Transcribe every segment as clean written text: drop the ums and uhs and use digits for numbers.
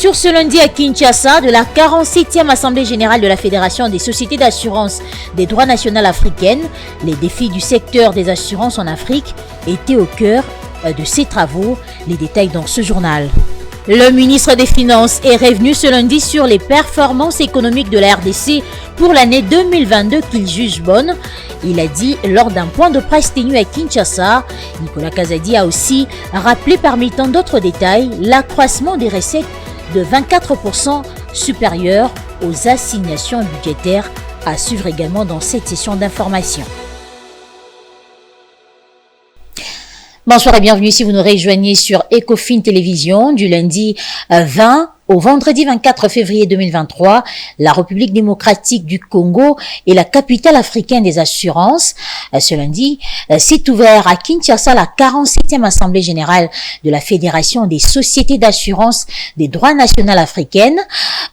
L'ouverture ce lundi à Kinshasa de la 47e Assemblée générale de la Fédération des sociétés d'assurance des droits nationaux africaines, les défis du secteur des assurances en Afrique étaient au cœur de ces travaux. Les détails dans ce journal. Le ministre des Finances est revenu ce lundi sur les performances économiques de la RDC pour l'année 2022 qu'il juge bonne. Il a dit lors d'un point de presse tenu à Kinshasa. Nicolas Kazadi a aussi rappelé parmi tant d'autres détails l'accroissement des recettes de 24% supérieur aux assignations budgétaires, à suivre également dans cette session d'information. Bonsoir et bienvenue si vous nous rejoignez sur Ecofin Télévision du lundi 20 au vendredi 24 février 2023. La République démocratique du Congo est la capitale africaine des assurances. Ce lundi s'est ouvert à Kinshasa la 47e Assemblée générale de la Fédération des sociétés d'assurance des droits nationaux africaines.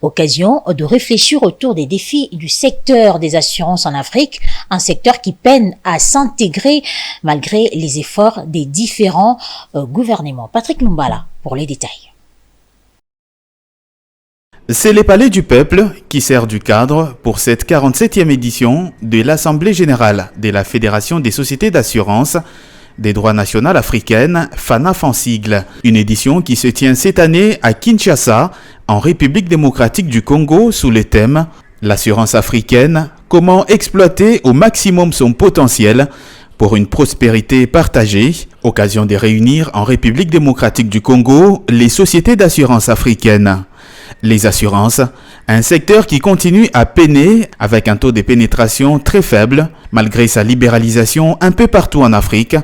Occasion de réfléchir autour des défis du secteur des assurances en Afrique, un secteur qui peine à s'intégrer malgré les efforts des différents gouvernements. Patrick Lumbala pour les détails. C'est les palais du peuple qui sert du cadre pour cette 47e édition de l'Assemblée générale de la Fédération des sociétés d'assurance des droits nationaux africaines, FANAF en sigle. Une édition qui se tient cette année à Kinshasa, en République démocratique du Congo, sous le thème « L'assurance africaine, comment exploiter au maximum son potentiel pour une prospérité partagée », occasion de réunir en République démocratique du Congo les sociétés d'assurance africaines. Les assurances, un secteur qui continue à peiner avec un taux de pénétration très faible malgré sa libéralisation un peu partout en Afrique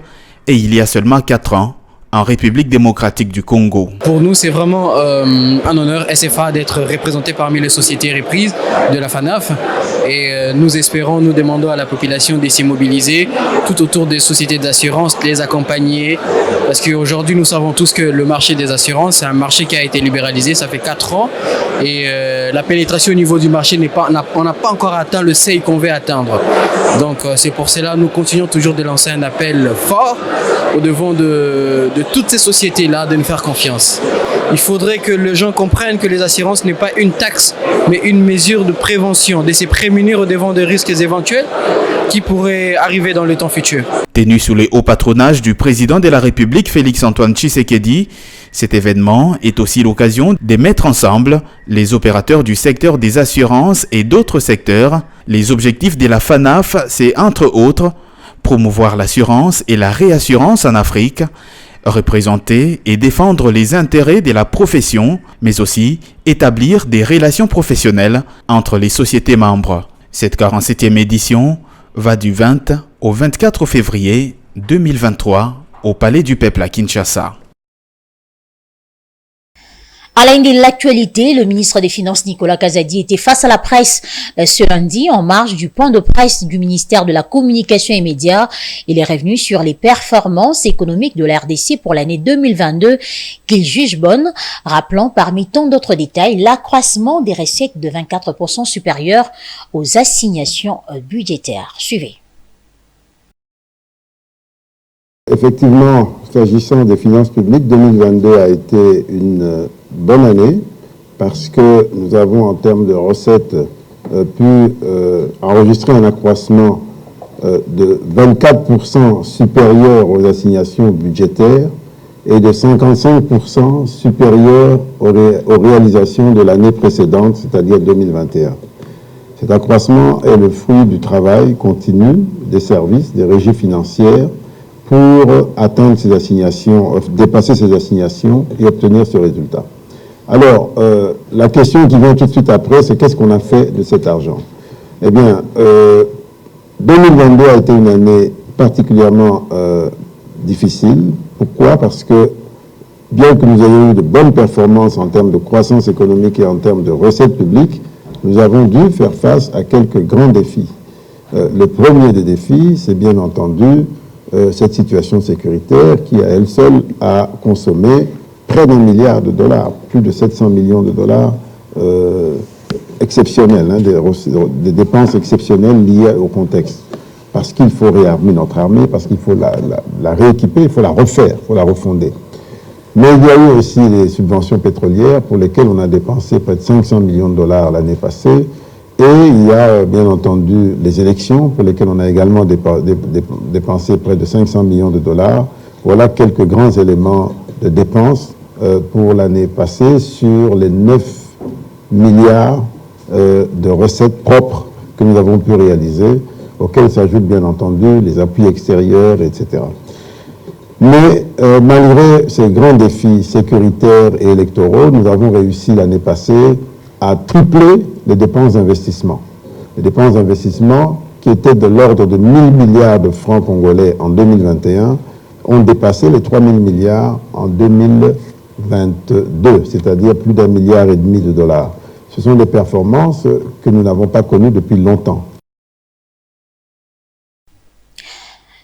et il y a seulement 4 ans en République démocratique du Congo. Pour nous, c'est vraiment un honneur SFA d'être représenté parmi les sociétés reprises de la FANAF et nous demandons à la population de s'y mobiliser tout autour des sociétés d'assurance, de les accompagner parce qu'aujourd'hui nous savons tous que le marché des assurances c'est un marché qui a été libéralisé, ça fait 4 ans et la pénétration au niveau du marché on n'a pas encore atteint le seuil qu'on veut atteindre. Donc c'est pour cela que nous continuons toujours de lancer un appel fort au devant de toutes ces sociétés-là de nous faire confiance. Il faudrait que les gens comprennent que les assurances n'est pas une taxe, mais une mesure de prévention, de se prémunir au devant de risques éventuels qui pourraient arriver dans le temps futur. Tenu sous les hauts patronages du président de la République, Félix-Antoine Tshisekedi, cet événement est aussi l'occasion de mettre ensemble les opérateurs du secteur des assurances et d'autres secteurs. Les objectifs de la FANAF, c'est entre autres promouvoir l'assurance et la réassurance en Afrique, représenter et défendre les intérêts de la profession, mais aussi établir des relations professionnelles entre les sociétés membres. Cette 47e édition va du 20 au 24 février 2023 au Palais du Peuple à Kinshasa. À la une de l'actualité, le ministre des Finances Nicolas Kazadi était face à la presse ce lundi en marge du point de presse du ministère de la Communication et Médias. Il est revenu sur les performances économiques de la RDC pour l'année 2022 qu'il juge bonnes, rappelant parmi tant d'autres détails l'accroissement des recettes de 24% supérieur aux assignations budgétaires. Suivez. Effectivement, s'agissant des finances publiques, 2022 a été une bonne année parce que nous avons en termes de recettes pu enregistrer un accroissement de 24% supérieur aux assignations budgétaires et de 55% supérieur aux réalisations de l'année précédente, c'est-à-dire 2021. Cet accroissement est le fruit du travail continu des services, des régies financières, pour atteindre ces assignations, dépasser ces assignations et obtenir ce résultat. Alors, la question qui vient tout de suite après, c'est qu'est-ce qu'on a fait de cet argent? Eh bien, 2022 a été une année particulièrement difficile. Pourquoi? Parce que bien que nous ayons eu de bonnes performances en termes de croissance économique et en termes de recettes publiques, nous avons dû faire face à quelques grands défis. Le premier des défis, c'est bien entendu cette situation sécuritaire qui, à elle seule, a consommé près d'1 milliard de dollars, plus de 700 millions de dollars exceptionnels, hein, des dépenses exceptionnelles liées au contexte. Parce qu'il faut réarmer notre armée, parce qu'il faut la rééquiper, il faut la refaire, il faut la refonder. Mais il y a eu aussi les subventions pétrolières pour lesquelles on a dépensé près de 500 millions de dollars l'année passée. Et il y a bien entendu les élections pour lesquelles on a également dépensé près de 500 millions de dollars. Voilà quelques grands éléments de dépenses pour l'année passée sur les 9 milliards de recettes propres que nous avons pu réaliser, auxquelles s'ajoutent bien entendu les appuis extérieurs, etc. Mais malgré ces grands défis sécuritaires et électoraux, nous avons réussi l'année passée à tripler les dépenses d'investissement. Les dépenses d'investissement qui étaient de l'ordre de 1 000 milliards de francs congolais en 2021 ont dépassé les 3 000 milliards en 2022, c'est-à-dire plus d'1,5 milliard de dollars. Ce sont des performances que nous n'avons pas connues depuis longtemps.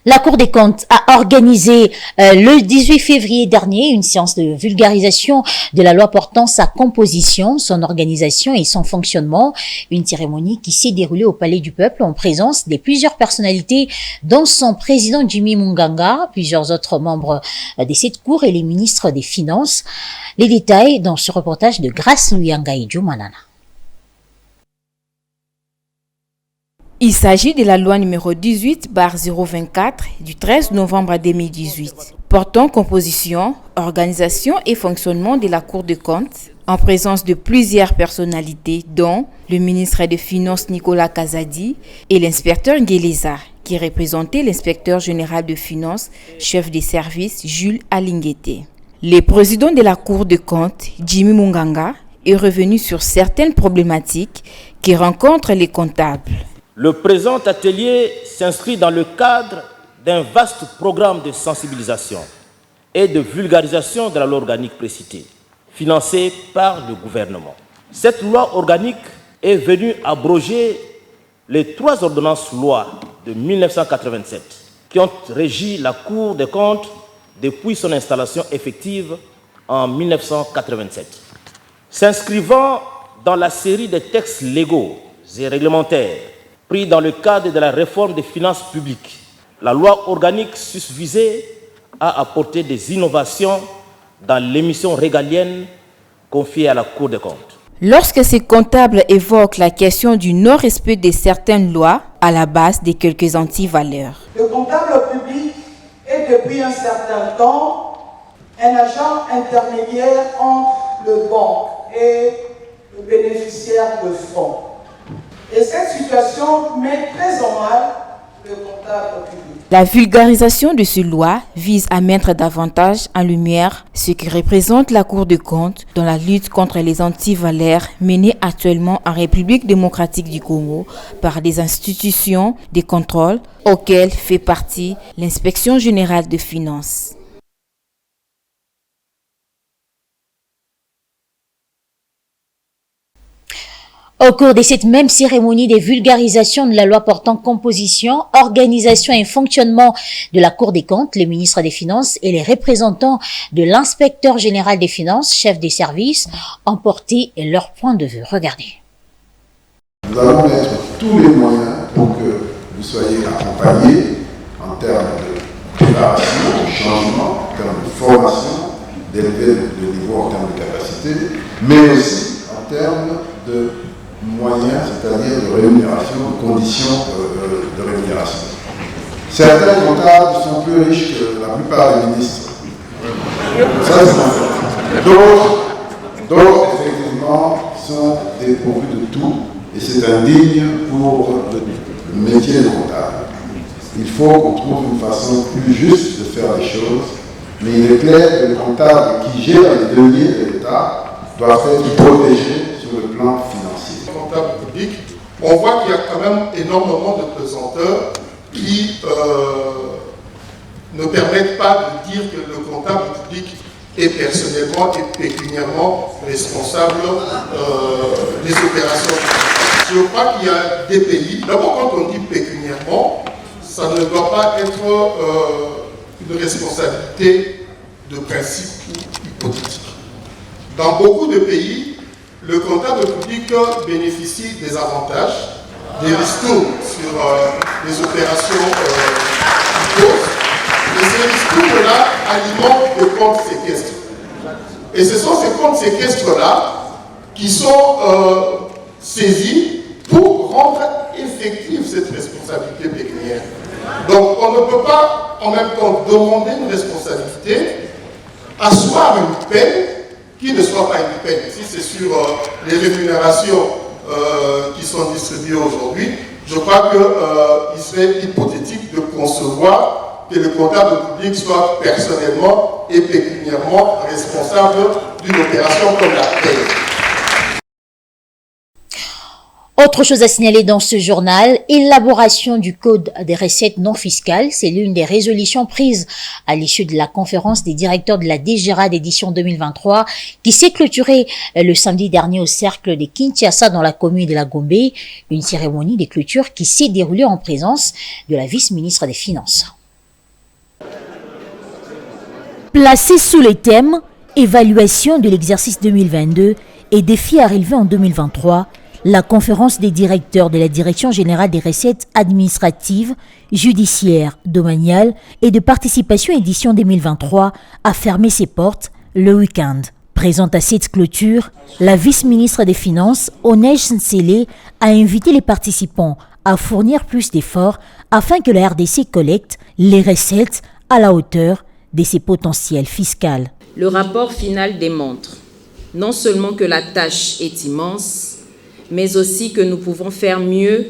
La Cour des comptes a organisé le 18 février dernier une séance de vulgarisation de la loi portant sa composition, son organisation et son fonctionnement. Une cérémonie qui s'est déroulée au Palais du Peuple en présence de plusieurs personnalités, dont son président Jimmy Munganga, plusieurs autres membres de cette Cour et les ministres des Finances. Les détails dans ce reportage de Grace Luyanga et Manana. Il s'agit de la loi numéro 18/024 du 13 novembre 2018, portant composition, organisation et fonctionnement de la Cour des comptes, en présence de plusieurs personnalités, dont le ministre des Finances Nicolas Kazadi et l'inspecteur Ngeleza, qui représentait l'inspecteur général de finances, chef des services Jules Alinguete. Le président de la Cour des comptes, Jimmy Munganga, est revenu sur certaines problématiques qui rencontrent les comptables. Le présent atelier s'inscrit dans le cadre d'un vaste programme de sensibilisation et de vulgarisation de la loi organique précitée, financée par le gouvernement. Cette loi organique est venue abroger les 3 ordonnances-lois de 1987 qui ont régi la Cour des comptes depuis son installation effective en 1987. S'inscrivant dans la série de textes légaux et réglementaires pris dans le cadre de la réforme des finances publiques, la loi organique susvisée a apporté des innovations dans l'émission régalienne confiée à la Cour des comptes. Lorsque ces comptables évoquent la question du non-respect de certaines lois à la base de quelques antivaleurs. Le comptable public est depuis un certain temps un agent intermédiaire entre le banque et le bénéficiaire de fonds. Et cette situation met très en mal le comptable public. La vulgarisation de ces lois vise à mettre davantage en lumière ce que représente la Cour des comptes dans la lutte contre les antivaleurs menée actuellement en République démocratique du Congo par des institutions de contrôle auxquelles fait partie l'Inspection générale de finances. Au cours de cette même cérémonie de vulgarisation de la loi portant composition, organisation et fonctionnement de la Cour des comptes, les ministres des Finances et les représentants de l'inspecteur général des finances, chef des services, ont porté leur point de vue. Regardez. Nous allons mettre tous les moyens pour que vous soyez accompagnés en termes de préparation, de changement, en termes de formation, d'élever le niveau en termes de capacité, mais aussi en termes de moyens, c'est-à-dire de rémunération, de conditions de rémunération. Certains comptables sont plus riches que la plupart des ministres. Ça, c'est un fait. D'autres, effectivement, sont dépourvus de tout et c'est indigne pour le métier de comptable. Il faut qu'on trouve une façon plus juste de faire les choses, mais il est clair que les comptables qui gèrent les deniers de l'État doivent être protégés sur le plan financier. Comptable public, on voit qu'il y a quand même énormément de pesanteurs qui ne permettent pas de dire que le comptable public est personnellement et pécuniairement responsable des opérations. Je crois qu'il y a des pays, d'abord quand on dit pécuniairement, ça ne doit pas être une responsabilité de principe ou hypothétique. Dans beaucoup de pays, le comptable public bénéficie des avantages, des ristournes sur les opérations qui posent. Et ces ristournes-là alimentent le compte séquestre. Et ce sont ces comptes séquestres-là qui sont saisis pour rendre effective cette responsabilité pécuniaire. Donc on ne peut pas en même temps demander une responsabilité, asseoir une peine qui ne soit pas une peine. Si c'est sur les rémunérations qui sont distribuées aujourd'hui, je crois qu'il serait hypothétique de concevoir que le comptable public soit personnellement et pécuniairement responsable d'une opération comme la paie. Autre chose à signaler dans ce journal, élaboration du code des recettes non fiscales. C'est l'une des résolutions prises à l'issue de la conférence des directeurs de la DGRA d'édition 2023 qui s'est clôturée le samedi dernier au cercle de Kinshasa dans la commune de la Gombe. Une cérémonie de clôture qui s'est déroulée en présence de la vice-ministre des Finances. Placé sous le thème « Évaluation de l'exercice 2022 et défis à relever en 2023 », la conférence des directeurs de la Direction générale des recettes administratives, judiciaires, domaniales et de participation édition 2023 a fermé ses portes le week-end. Présente à cette clôture, la vice-ministre des Finances, Onej Nsele, a invité les participants à fournir plus d'efforts afin que la RDC collecte les recettes à la hauteur de ses potentiels fiscaux. Le rapport final démontre non seulement que la tâche est immense, mais aussi que nous pouvons faire mieux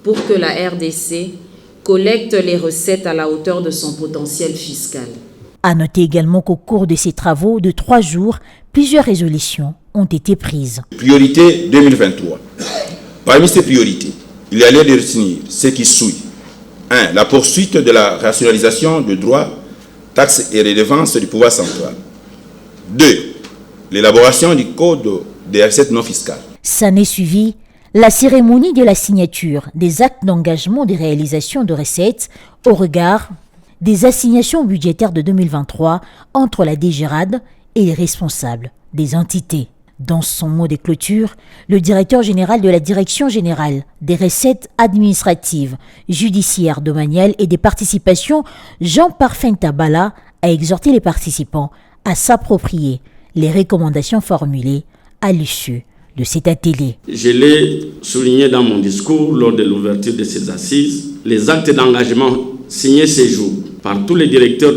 pour que la RDC collecte les recettes à la hauteur de son potentiel fiscal. À noter également qu'au cours de ces travaux de 3 jours, plusieurs résolutions ont été prises. Priorité 2023. Parmi ces priorités, il y a lieu de retenir ce qui suit. 1. La poursuite de la rationalisation de droits, taxes et redevances du pouvoir central. 2. L'élaboration du code des recettes non fiscales. Ça n'est suivi la cérémonie de la signature des actes d'engagement des réalisations de recettes au regard des assignations budgétaires de 2023 entre la DGRAD et les responsables des entités. Dans son mot de clôture, le directeur général de la Direction générale des recettes administratives, judiciaires, domaniales et des participations, Jean Parfait Tabala, a exhorté les participants à s'approprier les recommandations formulées à l'issue de cet atelier. Je l'ai souligné dans mon discours lors de l'ouverture de ces assises, les actes d'engagement signés ces jours par tous les directeurs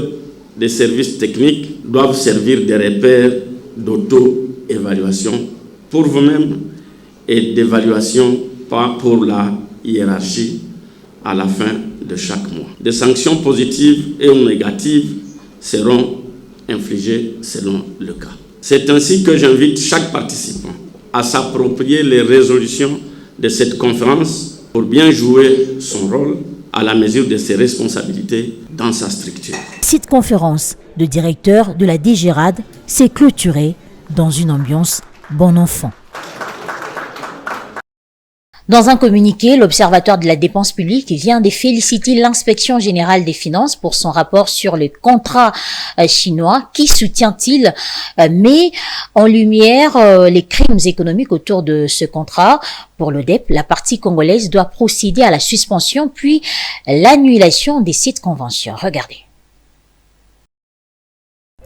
des services techniques doivent servir de repères d'auto-évaluation pour vous-même et d'évaluation pour la hiérarchie à la fin de chaque mois. Des sanctions positives et ou négatives seront infligées selon le cas. C'est ainsi que j'invite chaque participant à s'approprier les résolutions de cette conférence pour bien jouer son rôle à la mesure de ses responsabilités dans sa structure. Cette conférence de directeur de la DGRAD s'est clôturée dans une ambiance bon enfant. Dans un communiqué, l'Observatoire de la dépense publique vient de féliciter l'Inspection générale des finances pour son rapport sur le contrat chinois. Qui soutient-il? Met en lumière les crimes économiques autour de ce contrat. Pour l'ODEP, la partie congolaise doit procéder à la suspension puis l'annulation de cette convention. Regardez.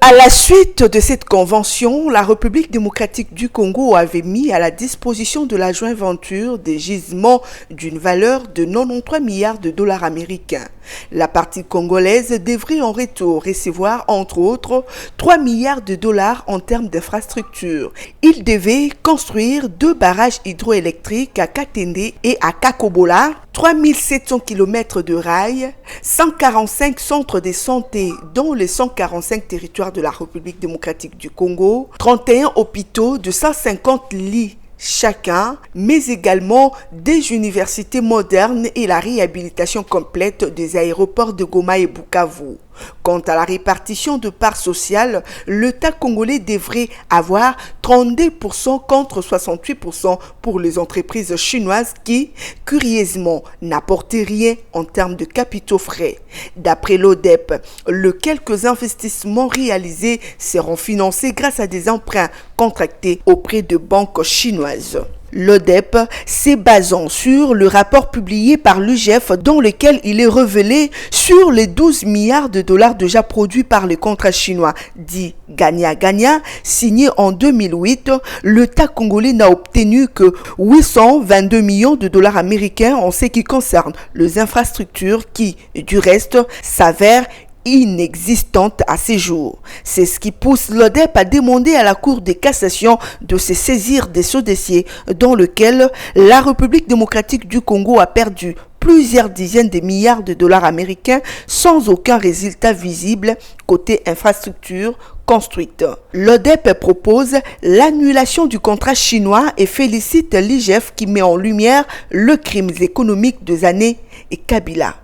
À la suite de cette convention, la République démocratique du Congo avait mis à la disposition de la joint venture des gisements d'une valeur de 93 milliards de dollars américains. La partie congolaise devrait en retour recevoir, entre autres, 3 milliards de dollars en termes d'infrastructures. Il devait construire 2 barrages hydroélectriques à Katende et à Kakobola, 3700 km de rails, 145 centres de santé dont les 145 territoires de la République démocratique du Congo, 31 hôpitaux de 150 lits chacun, mais également des universités modernes et la réhabilitation complète des aéroports de Goma et Bukavu. Quant à la répartition de parts sociales, l'État congolais devrait avoir 32% contre 68% pour les entreprises chinoises qui, curieusement, n'apportaient rien en termes de capitaux frais. D'après l'ODEP, les quelques investissements réalisés seront financés grâce à des emprunts contractés auprès de banques chinoises. L'ODEP s'est basant sur le rapport publié par l'UGF dans lequel il est révélé sur les 12 milliards de dollars déjà produits par les contrats chinois dits gagnant-gagnant signés en 2008, l'État congolais n'a obtenu que 822 millions de dollars américains en ce qui concerne les infrastructures qui, du reste, s'avèrent inexistante à ces jours. C'est ce qui pousse l'ODEP à demander à la Cour de cassation de se saisir de ce dossier dans lequel la République démocratique du Congo a perdu plusieurs dizaines de milliards de dollars américains sans aucun résultat visible côté infrastructure construite. L'ODEP propose l'annulation du contrat chinois et félicite l'IGF qui met en lumière le crime économique des années et Kabila.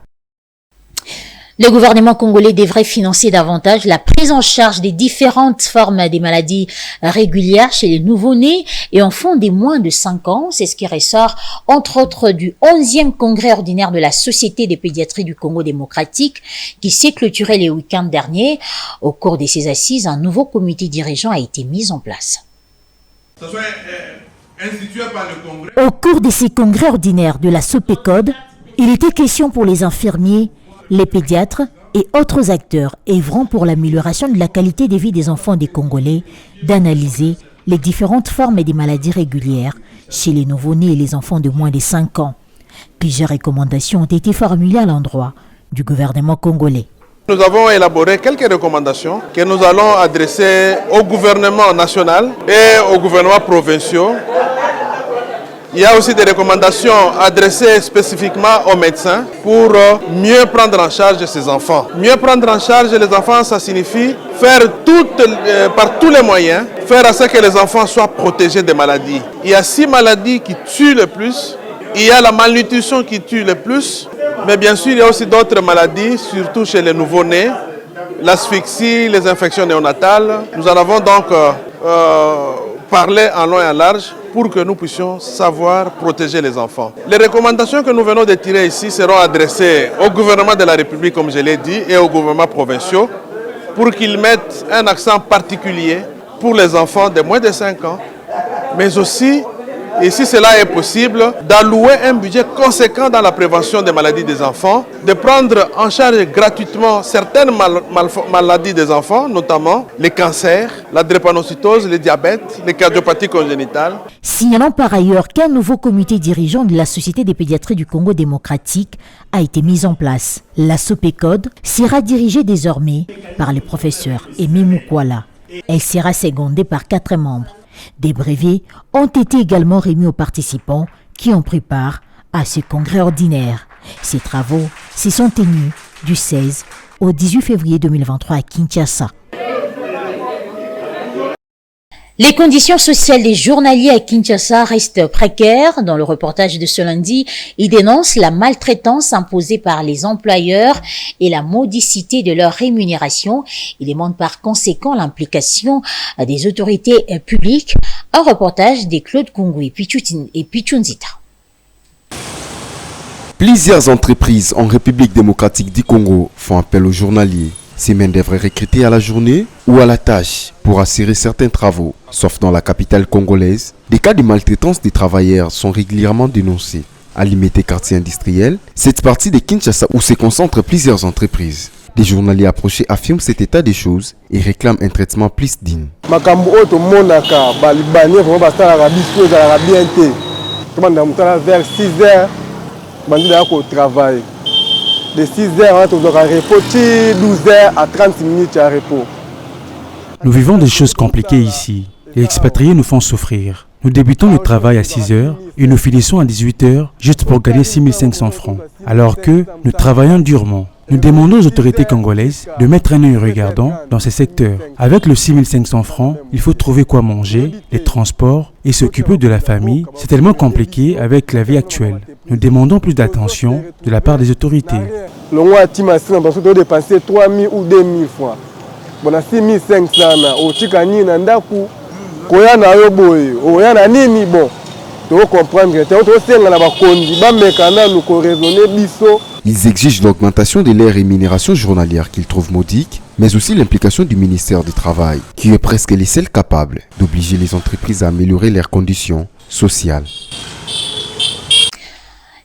Le gouvernement congolais devrait financer davantage la prise en charge des différentes formes des maladies régulières chez les nouveau-nés et enfants des moins de 5 ans. C'est ce qui ressort, entre autres, du 11e congrès ordinaire de la Société des pédiatries du Congo démocratique qui s'est clôturé les week-ends derniers. Au cours de ces assises, un nouveau comité dirigeant a été mis en place. Au cours de ces congrès ordinaires de la SOPECOD, il était question pour les infirmiers, les pédiatres et autres acteurs œuvrant pour l'amélioration de la qualité de vie des enfants des Congolais d'analyser les différentes formes des maladies régulières chez les nouveau-nés et les enfants de moins de 5 ans. Plusieurs recommandations ont été formulées à l'endroit du gouvernement congolais. Nous avons élaboré quelques recommandations que nous allons adresser au gouvernement national et aux gouvernements provinciaux. Il y a aussi des recommandations adressées spécifiquement aux médecins pour mieux prendre en charge ces enfants. Mieux prendre en charge les enfants, ça signifie faire par tous les moyens, faire à ce que les enfants soient protégés des maladies. Il y a 6 maladies qui tuent le plus. Il y a la malnutrition qui tue le plus. Mais bien sûr, il y a aussi d'autres maladies, surtout chez les nouveau-nés, l'asphyxie, les infections néonatales. Nous en avons donc parlé en long et en large pour que nous puissions savoir protéger les enfants. Les recommandations que nous venons de tirer ici seront adressées au gouvernement de la République, comme je l'ai dit, et aux gouvernements provinciaux, pour qu'ils mettent un accent particulier pour les enfants de moins de 5 ans, mais aussi, et si cela est possible, d'allouer un budget conséquent dans la prévention des maladies des enfants, de prendre en charge gratuitement certaines maladies des enfants, notamment les cancers, la drépanocytose, le diabète, les cardiopathies congénitales. Signalons par ailleurs qu'un nouveau comité dirigeant de la Société des pédiatries du Congo démocratique a été mis en place. La SOPECOD sera dirigée désormais par le professeur Aimé Mukwala. Elle sera secondée par 4 membres. Des brevets ont été également remis aux participants qui ont pris part à ce congrès ordinaire. Ces travaux se sont tenus du 16 au 18 février 2023 à Kinshasa. Les conditions sociales des journaliers à Kinshasa restent précaires. Dans le reportage de ce lundi, ils dénoncent la maltraitance imposée par les employeurs et la modicité de leur rémunération. Ils demandent par conséquent l'implication des autorités publiques. Un reportage de Claude Kungu et Pichunzita. Plusieurs entreprises en République démocratique du Congo font appel aux journaliers. Ces mains devraient recruter à la journée ou à la tâche pour assurer certains travaux. Sauf dans la capitale congolaise, des cas de maltraitance des travailleurs sont régulièrement dénoncés. À Limité quartier industriel, cette partie de Kinshasa où se concentrent plusieurs entreprises. Des journaliers approchés affirment cet état des choses et réclament un traitement plus digne. Vers 6 heures, au travail. De 6 heures à repos, 12 heures à 30 minutes à repos. Nous vivons des choses compliquées ici. Les expatriés nous font souffrir. Nous débutons le travail à 6 heures et nous finissons à 18 heures juste pour gagner 6500 francs. Alors que nous travaillons durement. Nous demandons aux autorités congolaises de mettre un œil regardant dans ces secteurs. Avec le 6500 francs, il faut trouver quoi manger, les transports et s'occuper de la famille. C'est tellement compliqué avec la vie actuelle. Nous demandons plus d'attention de la part des autorités. Le mois de dépenser 3 000 ou 2 000 francs. Bon, 6 500 au Tikani Nandaku, Koyana Yoboy, Oyana Nini, bon. Tu vas comprendre que ils exigent l'augmentation de leurs rémunérations journalières qu'ils trouvent modiques, mais aussi l'implication du ministère du Travail, qui est presque les seuls capables d'obliger les entreprises à améliorer leurs conditions sociale.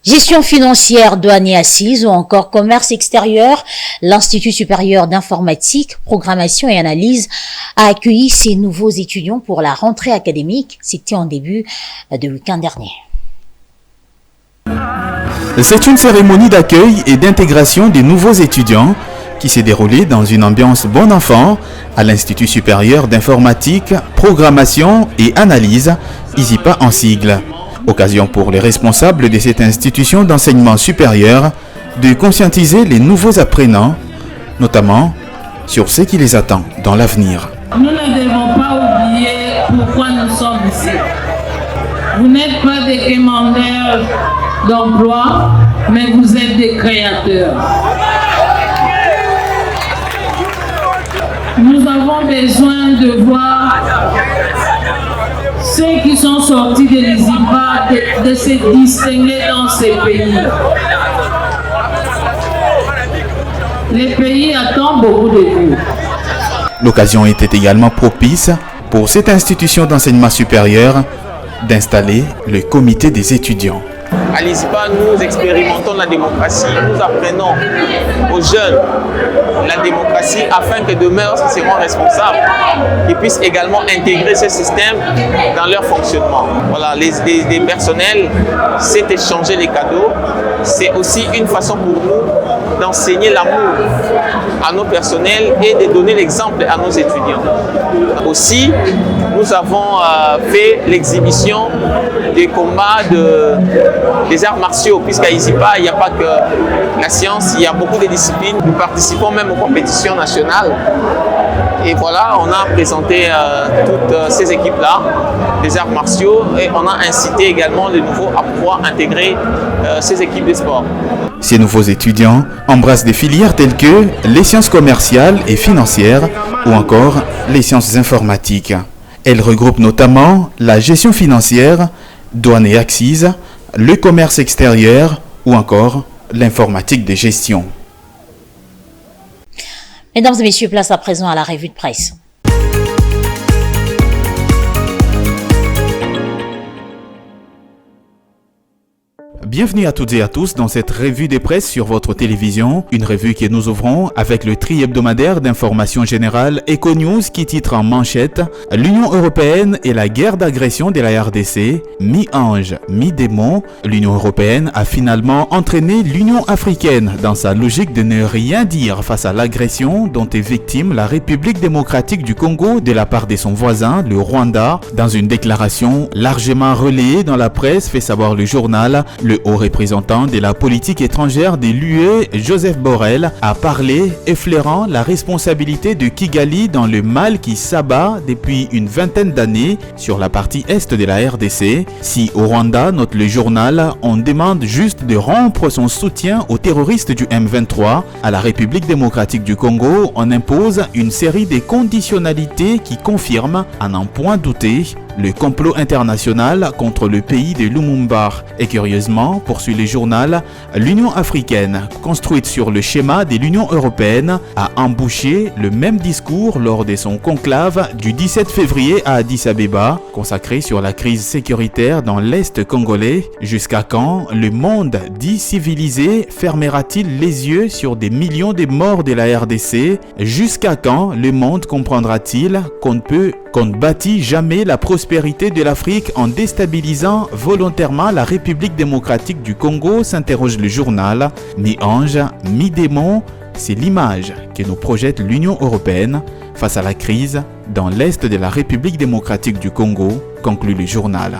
Gestion financière, douane et assises ou encore commerce extérieur, l'Institut supérieur d'informatique, programmation et analyse a accueilli ses nouveaux étudiants pour la rentrée académique. C'était en début de week-end dernier. C'est une cérémonie d'accueil et d'intégration des nouveaux étudiants qui s'est déroulée dans une ambiance bon enfant à l'Institut supérieur d'informatique, programmation et analyse, ISIPA en sigle. Occasion pour les responsables de cette institution d'enseignement supérieur de conscientiser les nouveaux apprenants, notamment sur ce qui les attend dans l'avenir. Nous ne devons pas oublier pourquoi nous sommes ici. Vous n'êtes pas des demandeurs d'emploi, mais vous êtes des créateurs. Nous avons besoin de voir ceux qui sont sortis de l'ISIPA de se distinguer dans ces pays. Les pays attendent beaucoup de vous. L'occasion était également propice pour cette institution d'enseignement supérieur d'installer le comité des étudiants. À l'ISIPA, nous expérimentons la démocratie, nous apprenons aux jeunes la démocratie afin que demain, lorsqu'ils seront responsables, ils puissent également intégrer ce système dans leur fonctionnement. Voilà, les personnels, c'est échanger les cadeaux, c'est aussi une façon pour nous d'enseigner l'amour à nos personnels et de donner l'exemple à nos étudiants. Aussi, nous avons fait l'exhibition des combats des arts martiaux, puisqu'à ISIPA, il n'y a pas que la science, il y a beaucoup de disciplines. Nous participons même aux compétitions nationales. Et voilà, on a présenté toutes ces équipes-là, des arts martiaux, et on a incité également les nouveaux à pouvoir intégrer ces équipes de sport. Ces nouveaux étudiants embrassent des filières telles que les sciences commerciales et financières ou encore les sciences informatiques. Elles regroupent notamment la gestion financière, douane et axes, le commerce extérieur ou encore l'informatique de gestion. Mesdames et messieurs, place à présent à la revue de presse. Bienvenue à toutes et à tous dans cette revue des presses sur votre télévision, une revue que nous ouvrons avec le tri hebdomadaire d'information générale EcoNews qui titre en manchette « L'Union européenne et la guerre d'agression de la RDC, mi-ange, mi-démon, l'Union européenne a finalement entraîné l'Union africaine dans sa logique de ne rien dire face à l'agression dont est victime la République démocratique du Congo de la part de son voisin, le Rwanda. Dans une déclaration largement relayée dans la presse, fait savoir le journal, le haut représentant de la politique étrangère de l'UE, Joseph Borrell, a parlé effleurant la responsabilité de Kigali dans le mal qui s'abat depuis une vingtaine d'années sur la partie est de la RDC. Si au Rwanda, note le journal, on demande juste de rompre son soutien aux terroristes du M23, à la République démocratique du Congo, on impose une série de conditionnalités qui confirment, à n'en point douter, le complot international contre le pays de Lumumba. Et curieusement, poursuit le journal, l'Union africaine, construite sur le schéma de l'Union européenne, a embouché le même discours lors de son conclave du 17 février à Addis Abeba, consacré sur la crise sécuritaire dans l'Est congolais. Jusqu'à quand le monde dit civilisé fermera-t-il les yeux sur des millions de morts de la RDC? Jusqu'à quand le monde comprendra-t-il qu'on ne bâtit jamais la prospérité de l'Afrique en déstabilisant volontairement la République démocratique du Congo, s'interroge le journal. Mi-ange, mi-démon, c'est l'image que nous projette l'Union européenne face à la crise dans l'Est de la République démocratique du Congo, conclut le journal.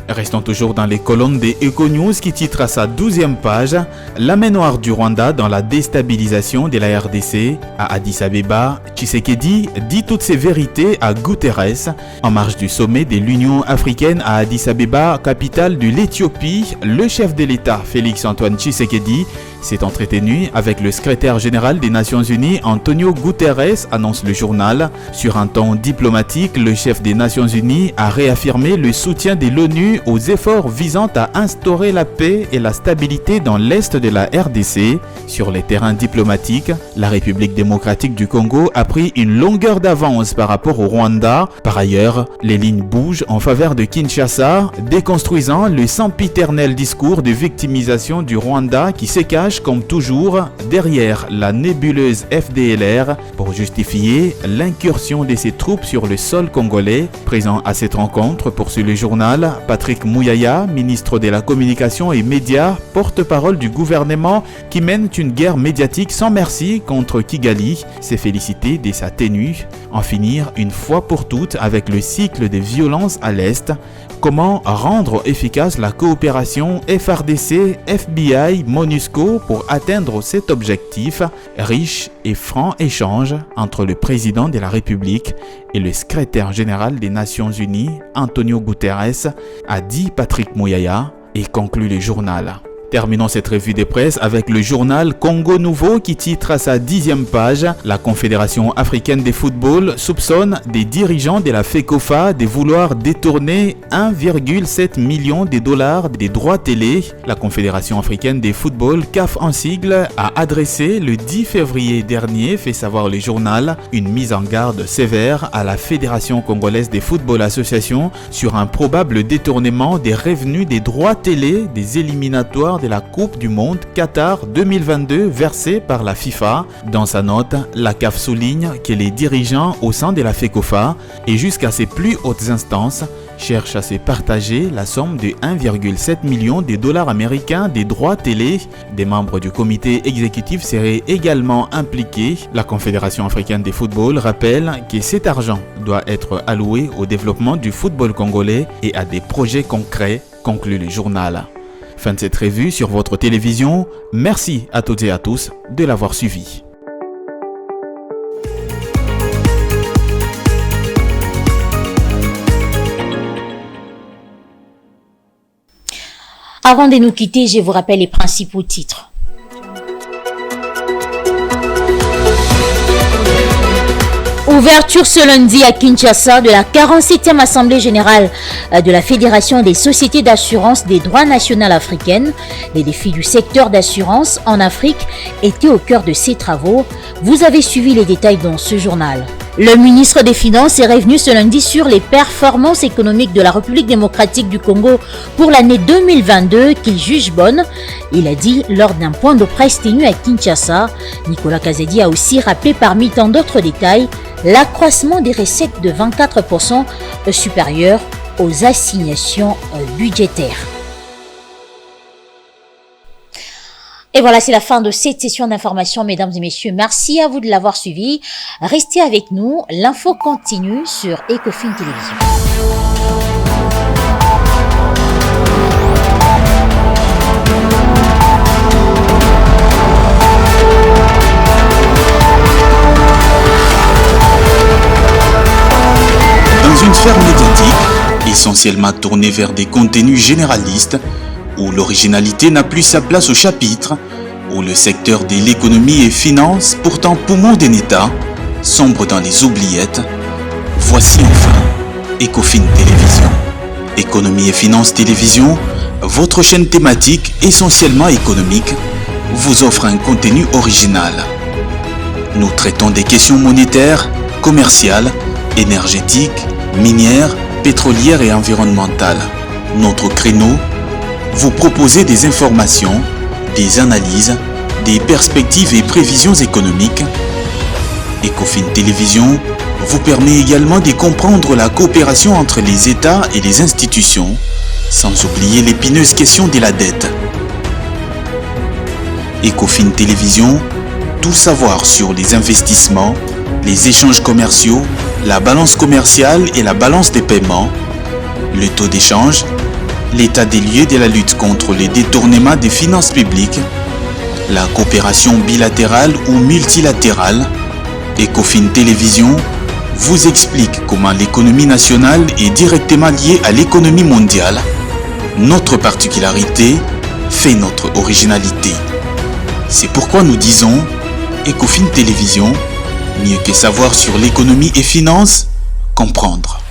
Restons toujours dans les colonnes des EcoNews qui titre à sa 12e page « La main noire du Rwanda dans la déstabilisation de la RDC » à Addis Abeba. Tshisekedi dit toutes ces vérités à Guterres en marge du sommet de l'Union africaine à Addis Abeba, capitale de l'Éthiopie. Le chef de l'État, Félix Antoine Tshisekedi, s'est entretenu avec le secrétaire général des Nations Unies, Antonio Guterres, annonce le journal. Sur un ton diplomatique, le chef des Nations Unies a réaffirmé le soutien de l'ONU aux efforts visant à instaurer la paix et la stabilité dans l'est de la RDC. Sur les terrains diplomatiques, la République démocratique du Congo a pris une longueur d'avance par rapport au Rwanda. Par ailleurs, les lignes bougent en faveur de Kinshasa, déconstruisant le sempiternel discours de victimisation du Rwanda qui se cache comme toujours derrière la nébuleuse FDLR pour justifier l'incursion de ses troupes sur le sol congolais. Présent à cette rencontre, poursuit le journal, Patrick Mouyaya, ministre de la Communication et Médias, porte-parole du gouvernement qui mène une guerre médiatique sans merci contre Kigali, s'est félicité de sa tenue. En finir une fois pour toutes avec le cycle de violence à l'Est. Comment rendre efficace la coopération FRDC, FBI, MONUSCO pour atteindre cet objectif? Riche et franc échange entre le président de la République et le secrétaire général des Nations Unies, Antonio Guterres, a dit Patrick Mouyaya et conclut le journal. Terminons cette revue de presse avec le journal Congo Nouveau qui titre à sa 10e page « La Confédération africaine de football soupçonne des dirigeants de la FECOFA de vouloir détourner 1,7 million de dollars des droits télé ». La Confédération africaine de football, CAF en sigle, a adressé le 10 février dernier, fait savoir le journal, une mise en garde sévère à la Fédération congolaise de football association sur un probable détournement des revenus des droits télé des éliminatoires de la Coupe du Monde Qatar 2022 versée par la FIFA. Dans sa note, la CAF souligne que les dirigeants au sein de la FECOFA et jusqu'à ses plus hautes instances cherchent à se partager la somme de 1,7 million de dollars américains des droits télé. Des membres du comité exécutif seraient également impliqués. La Confédération africaine de football rappelle que cet argent doit être alloué au développement du football congolais et à des projets concrets, conclut le journal. Fin de cette revue sur votre télévision. Merci à toutes et à tous de l'avoir suivi. Avant de nous quitter, je vous rappelle les principaux titres. Ouverture ce lundi à Kinshasa de la 47e Assemblée Générale de la Fédération des Sociétés d'Assurance des Droits Nationales Africaines. Les défis du secteur d'assurance en Afrique étaient au cœur de ces travaux. Vous avez suivi les détails dans ce journal. Le ministre des Finances est revenu ce lundi sur les performances économiques de la République démocratique du Congo pour l'année 2022 qu'il juge bonne. Il a dit lors d'un point de presse tenu à Kinshasa. Nicolas Kazedi a aussi rappelé parmi tant d'autres détails l'accroissement des recettes de 24% supérieur aux assignations budgétaires. Et voilà, c'est la fin de cette session d'information, mesdames et messieurs. Merci à vous de l'avoir suivi. Restez avec nous. L'info continue sur Ecofin Télévision. Dans une sphère médiatique, essentiellement tournée vers des contenus généralistes, où l'originalité n'a plus sa place au chapitre, où le secteur de l'économie et finance, pourtant poumon d'un État, sombre dans les oubliettes, voici enfin Ecofin Télévision. Économie et finance télévision, votre chaîne thématique essentiellement économique, vous offre un contenu original. Nous traitons des questions monétaires, commerciales, énergétiques, minières, pétrolières et environnementales. Notre créneau, vous proposer des informations, des analyses, des perspectives et prévisions économiques. Ecofin Télévision vous permet également de comprendre la coopération entre les États et les institutions, sans oublier l'épineuse question de la dette. Ecofin Télévision, tout savoir sur les investissements, les échanges commerciaux, la balance commerciale et la balance des paiements, le taux d'échange, l'état des lieux de la lutte contre les détournements des finances publiques, la coopération bilatérale ou multilatérale. Ecofin Télévision vous explique comment l'économie nationale est directement liée à l'économie mondiale. Notre particularité fait notre originalité. C'est pourquoi nous disons Ecofin Télévision, mieux que savoir sur l'économie et finances, comprendre.